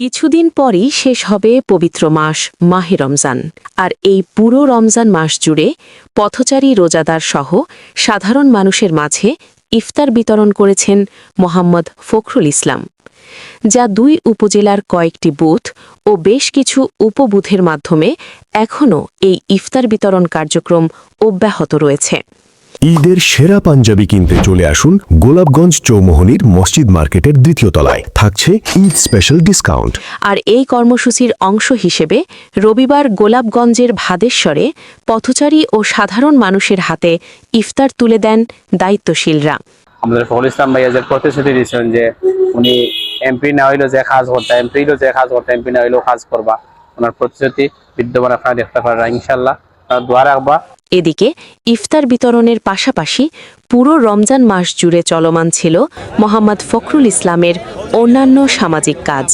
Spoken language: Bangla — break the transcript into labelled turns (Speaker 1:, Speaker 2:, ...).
Speaker 1: কিছুদিন পরই শেষ হবে পবিত্র মাস মাহে রমজান। আর এই পুরো রমজান মাস জুড়ে পথচারী রোজাদার সহ সাধারণ মানুষের মাঝে ইফতার বিতরণ করেছেন মোহাম্মদ ফখরুল ইসলাম, যা ২ উপজেলার কয়েকটি বুথ ও বেশ কিছু উপবুথের মাধ্যমে এখনও এই ইফতার বিতরণ কার্যক্রম অব্যাহত রয়েছে।
Speaker 2: ঈদের সেরা পাঞ্জাবি কিনতে চলে আসুন গোলাপগঞ্জ চৌমোহনীর মসজিদ মার্কেটের ২য় তলায়। থাকছে ঈদ স্পেশাল ডিসকাউন্ট।
Speaker 1: আর এই কর্মসূচির অংশ হিসেবে রবিবার গোলাপগঞ্জের ভাদেশ্বরে পথচারী ও সাধারণ মানুষের হাতে ইফতার তুলে দেন দায়িত্বশীলরা।
Speaker 3: আমাদের ফখরুল ইসলাম ভাইয়া যে প্রতিশ্রুতি দিয়েছেন যে উনি এমপি না হইলেও যে কাজ করতে, এমপি হইলেও যে কাজ করতে, এমপি না হইলেও কাজ করবা, ওনার প্রতিশ্রুতি বিদ্যমান আপনারা দেখতে পারা ইনশাল্লাহ, দোয়া রাখবা।
Speaker 1: এদিকে ইফতার বিতরণের পাশাপাশি পুরো রমজান মাস জুড়ে চলমান ছিল মোহাম্মদ ফখরুল ইসলামের অন্যান্য সামাজিক কাজ।